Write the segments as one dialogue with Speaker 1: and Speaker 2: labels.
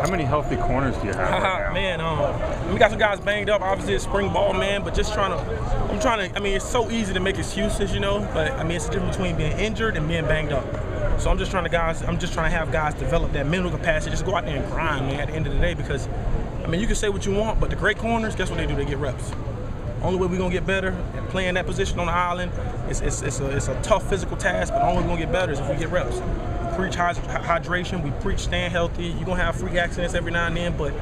Speaker 1: How many healthy corners do you have right now?
Speaker 2: Man, we got some guys banged up. Obviously, it's spring ball, man. But just I'm trying to. I mean, it's so easy to make excuses, you know. But I mean, it's the difference between being injured and being banged up. So I'm just trying to have guys develop that mental capacity. Just go out there and grind, man. At the end of the day, because I mean, you can say what you want, but the great corners, guess what they do? They get reps. Only way we're gonna get better at playing that position on the island, it's a tough physical task, but the only way we're gonna get better is if we get reps. We preach hydration, we preach staying healthy. You're gonna have freak accidents every now and then, but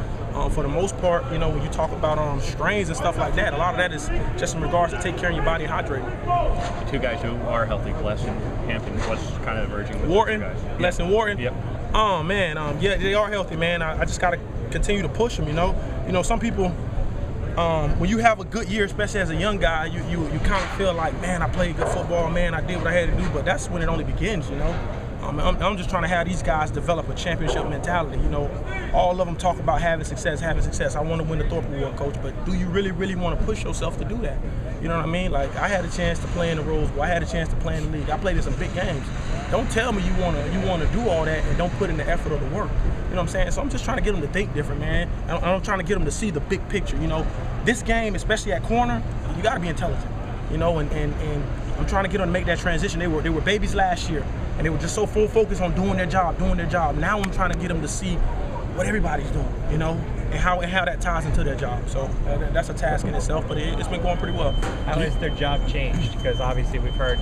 Speaker 2: for the most part, you know, when you talk about strains and stuff like that, a lot of that is just in regards to take care of your body and hydrating.
Speaker 3: Two guys who are healthy, Les and Hampton, what's kind of emerging with
Speaker 2: Wharton,
Speaker 3: guys?
Speaker 2: Les and Wharton.
Speaker 3: Yep.
Speaker 2: Oh man, yeah, they are healthy, man. I just gotta continue to push them, you know. You know, some people. When you have a good year, especially as a young guy, you kind of feel like, man, I played good football, man, I did what I had to do, but that's when it only begins, you know. I'm just trying to have these guys develop a championship mentality, you know. All of them talk about having success. I want to win the Thorpe Award, coach, but do you really, really want to push yourself to do that? You know what I mean? Like, I had a chance to play in the Rose Bowl. I had a chance to play in the league. I played in some big games. Don't tell me you want to do all that and don't put in the effort or the work. You know what I'm saying? So I'm just trying to get them to think different, man. I'm trying to get them to see the big picture, you know. This game, especially at corner, you got to be intelligent, you know, and I'm trying to get them to make that transition. They were babies last year, and they were just so full focus on doing their job. Now I'm trying to get them to see what everybody's doing, you know, and how that ties into their job. So that's a task in itself, but it's been going pretty well.
Speaker 4: How has their job changed? Because obviously we've heard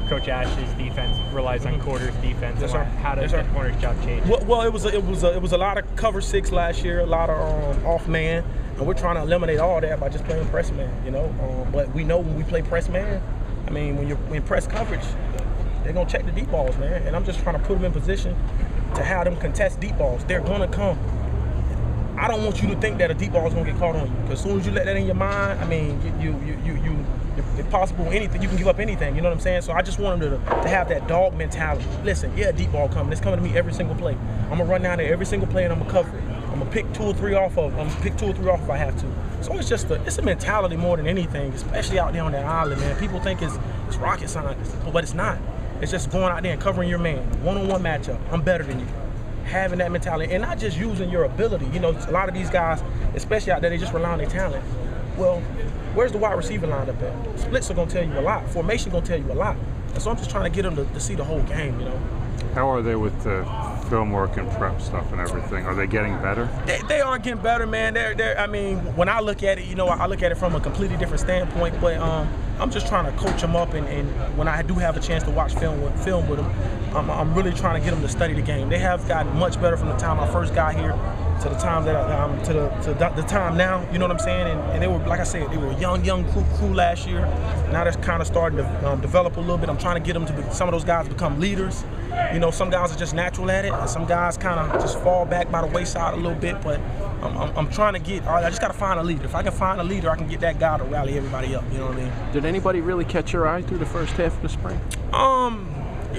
Speaker 4: Coach Ash's defense relies on quarters defense.
Speaker 2: Yes, sir.
Speaker 4: How does that corner's job change?
Speaker 2: Well, it was a lot of cover six last year, a lot of off man, and we're trying to eliminate all that by just playing press man, you know. But we know when we play press man, I mean, when you're in press coverage, they're gonna check the deep balls, man. And I'm just trying to put them in position to have them contest deep balls. They're gonna come. I don't want you to think that a deep ball is gonna get caught on you, because as soon as you let that in your mind, I mean, if possible, anything, you can give up anything, you know what I'm saying? So I just want them to have that dog mentality. Listen, yeah, deep ball coming. It's coming to me every single play. I'm gonna run down there every single play and I'm gonna cover it. I'm gonna pick two or three off if I have to. So it's a mentality more than anything, especially out there on that island, man. People think it's rocket science, but it's not. It's just going out there and covering your man, one-on-one matchup. I'm better than you. Having that mentality and not just using your ability. You know, a lot of these guys, especially out there, they just rely on their talent. Well, where's the wide receiver lined up at? Splits are gonna tell you a lot. Formation gonna tell you a lot. And so I'm just trying to get them to see the whole game, you know.
Speaker 1: How are they with the film work and prep stuff and everything? Are they getting better?
Speaker 2: They are getting better, man. They're I mean, when I look at it, you know, I look at it from a completely different standpoint, but I'm just trying to coach them up, and when I do have a chance to watch film with them, I'm really trying to get them to study the game. They have gotten much better from the time I first got here to the time that the time now. You know what I'm saying? And they were, like I said, they were a young crew last year. Now they're kind of starting to develop a little bit. I'm trying to get them to some of those guys become leaders. You know, some guys are just natural at it, and some guys kind of just fall back by the wayside a little bit. But I'm trying to get. I just got to find a leader. If I can find a leader, I can get that guy to rally everybody up. You know what I mean?
Speaker 5: Did anybody really catch your eye through the first half of the spring?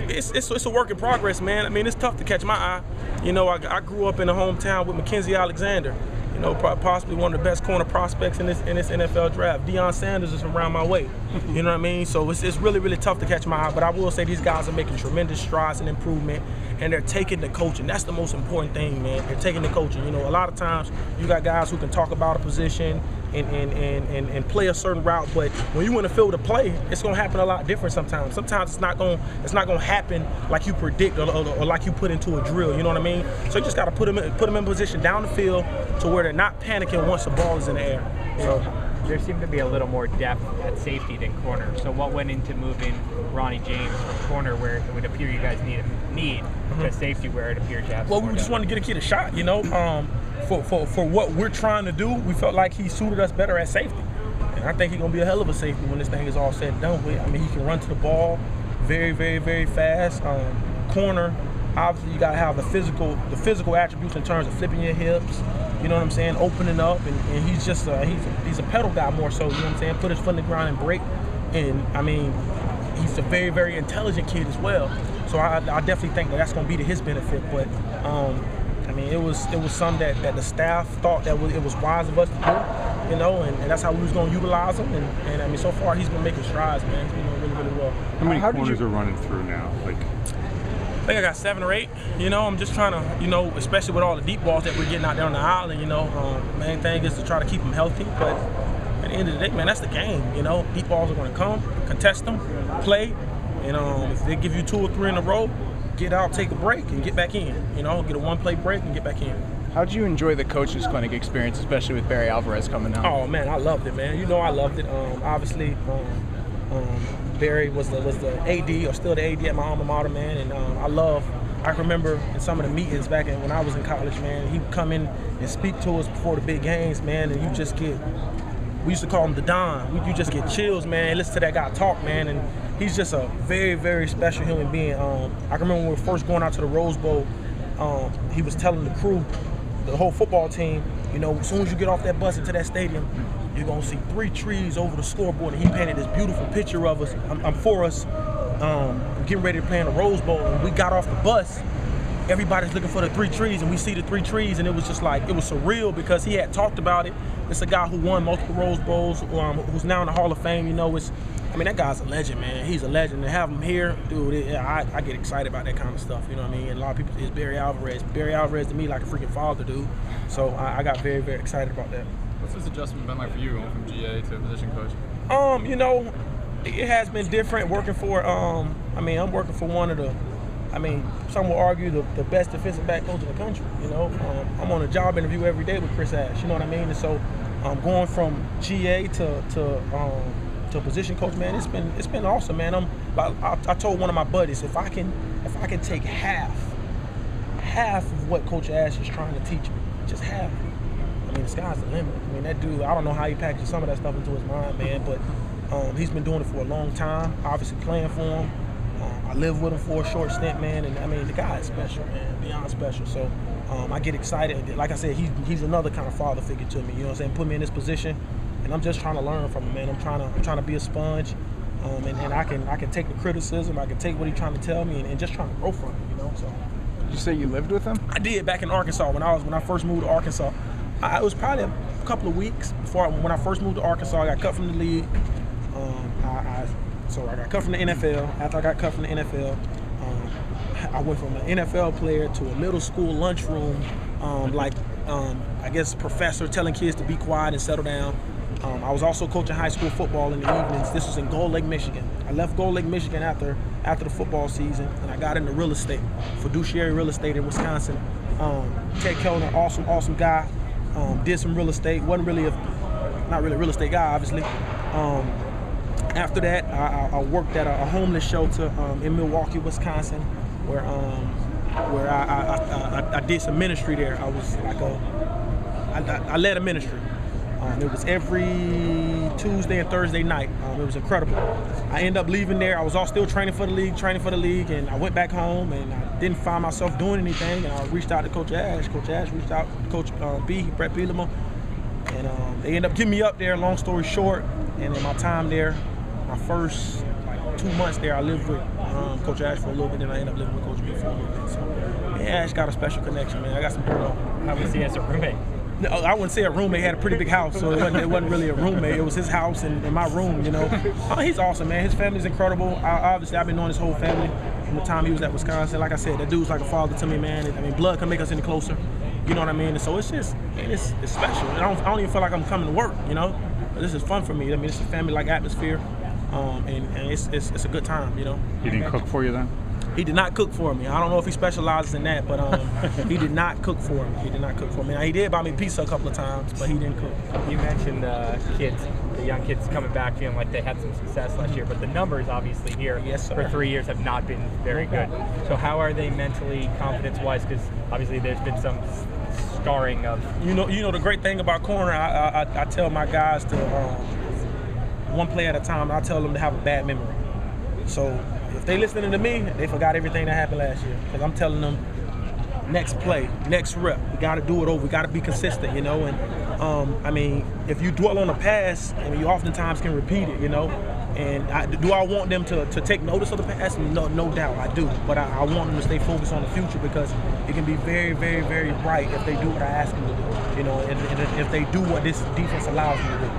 Speaker 2: It's a work in progress, man. I mean, it's tough to catch my eye. You know, I grew up in a hometown with Mackenzie Alexander. You know, possibly one of the best corner prospects in this NFL draft. Deion Sanders is from around my way. You know what I mean? So it's really, really tough to catch my eye. But I will say these guys are making tremendous strides and improvement, and they're taking the coaching. That's the most important thing, man. They're taking the coaching. You know, a lot of times you got guys who can talk about a position and play a certain route, but when you in the field to play, it's gonna happen a lot different sometimes. Sometimes it's not gonna happen like you predict or like you put into a drill. You know what I mean? So you just gotta put them in position down the field to where they're not panicking once the ball is in the air. So
Speaker 4: there seemed to be a little more depth at safety than corner. So what went into moving Ronnie James from corner, where it would appear you guys need to safety, where it appears you have?
Speaker 2: Well, we just wanted to get a kid a shot, you know. For what we're trying to do, we felt like he suited us better at safety. And I think he's going to be a hell of a safety when this thing is all said and done with. I mean, he can run to the ball very, very, very fast. Corner, obviously you got to have the physical attributes in terms of flipping your hips, you know what I'm saying, opening up. And he's just he's a pedal guy more so, you know what I'm saying, put his foot in the ground and break. And, I mean, he's a very, very intelligent kid as well. So I definitely think that's going to be to his benefit. But, I mean, it was something that the staff thought that it was wise of us to do, you know, and that's how we was going to utilize him. And I mean, so far he's been making strides, man. He's been doing really, really well.
Speaker 1: How many corners are running through now? Like,
Speaker 2: I think I got 7 or 8. You know, I'm just trying to, you know, especially with all the deep balls that we're getting out there on the island, you know, main thing is to try to keep them healthy. But at the end of the day, man, that's the game, you know. Deep balls are going to come, contest them, play. And if they give you 2 or 3 in a row, get out, take a break, and get back in. You know, get a 1-play break and get back in.
Speaker 6: How'd you enjoy the coaches clinic experience, especially with Barry Alvarez coming out?
Speaker 2: Oh man, I loved it, man. You know, I loved it. Obviously, Barry was the AD, or still the AD at my alma mater, man. And I can remember in some of the meetings back when I was in college, man, he would come in and speak to us before the big games, man, and you just get, we used to call him the Don. You just get chills, man, listen to that guy talk, man, and he's just a very, very special human being. I can remember when we were first going out to the Rose Bowl, he was telling the crew, the whole football team, you know, as soon as you get off that bus into that stadium, you're gonna see 3 trees over the scoreboard, and he painted this beautiful picture of us, for us, getting ready to play in the Rose Bowl. And we got off the bus, everybody's looking for the 3 trees, and we see the 3 trees, and it was just like, it was surreal because he had talked about it. It's a guy who won multiple Rose Bowls, who's now in the Hall of Fame. You know, I mean, that guy's a legend, man. He's a legend. To have him here, dude, I get excited about that kind of stuff, you know what I mean? And a lot of people, it's Barry Alvarez. Barry Alvarez to me like a freaking father, dude. So I got very, very excited about that.
Speaker 7: What's this adjustment been like for you, going from GA to position coach?
Speaker 2: You know, it has been different working for, I mean, I'm working for one of the, I mean, some will argue the best defensive back coach in the country, you know. I'm on a job interview every day with Chris Ash, you know what I mean? And so going from GA to position coach, man, it's been awesome, man. I told one of my buddies, if I can take half of what Coach Ash is trying to teach me, just half. I mean, the sky's the limit. I mean, that dude, I don't know how he packages some of that stuff into his mind, man, but he's been doing it for a long time, obviously playing for him. I lived with him for a short stint, man, and I mean, the guy is special, man, beyond special. So I get excited. Like I said, he's another kind of father figure to me, you know what I'm saying? Put me in this position, and I'm just trying to learn from him, man. I'm trying to be a sponge, and I can take the criticism, I can take what he's trying to tell me, and just trying to grow from him, you know. So.
Speaker 6: Did you say you lived with him?
Speaker 2: I did back in Arkansas when I first moved to Arkansas. It was probably a couple of weeks before when I first moved to Arkansas. I got cut from the league. So I got cut from the NFL. After I got cut from the NFL, I went from an NFL player to a middle school lunchroom, I guess professor telling kids to be quiet and settle down. I was also coaching high school football in the evenings. This was in Gold Lake, Michigan. I left Gold Lake, Michigan after the football season, and I got into real estate, fiduciary real estate in Wisconsin. Ted Kellner, awesome guy. Did some real estate. Wasn't really not really a real estate guy, obviously. After that, I worked at a homeless shelter in Milwaukee, Wisconsin, where I did some ministry there. I was like I led a ministry. It was every Tuesday and Thursday night. It was incredible. I ended up leaving there. I was still training for the league, and I went back home, and I didn't find myself doing anything, and I reached out to Coach Ash. Coach Ash reached out to Coach Brett Bielema, and they ended up getting me up there, long story short. And in my time there, my first 2 months there, I lived with Coach Ash for a little bit, then I ended up living with Coach B for a little bit. So, man, Ash got a special connection, man. I got some people.
Speaker 4: How was he as a roommate?
Speaker 2: No, I wouldn't say a roommate. He had a pretty big house, so it wasn't really a roommate. It was his house and my room, you know. He's awesome, man. His family's incredible. Obviously, I've been knowing his whole family from the time he was at Wisconsin. Like I said, that dude's like a father to me, man. I mean, blood can make us any closer. You know what I mean? And so it's just, man, it's special. I don't even feel like I'm coming to work, you know. This is fun for me. I mean, it's a family-like atmosphere, and it's a good time, you know.
Speaker 1: He didn't cook for you then?
Speaker 2: He did not cook for me. I don't know if he specializes in that, but he did not cook for me. He did not cook for me. Now, he did buy me pizza a couple of times, but he didn't cook.
Speaker 4: You mentioned the young kids coming back feeling like they had some success last year, but the numbers obviously here for 3 years have not been very good. So how are they mentally, confidence-wise? Because obviously there's been some scarring of.
Speaker 2: You know the great thing about corner, I tell my guys to one play at a time. I tell them to have a bad memory. So if they listening to me, they forgot everything that happened last year. Because I'm telling them, next play, next rep, we got to do it over. We got to be consistent, you know. And I mean, if you dwell on the past, I mean, you oftentimes can repeat it, you know. And do I want them to take notice of the past? No doubt, I do. But I want them to stay focused on the future, because it can be very, very, very bright if they do what I ask them to do, you know, and if they do what this defense allows them to do.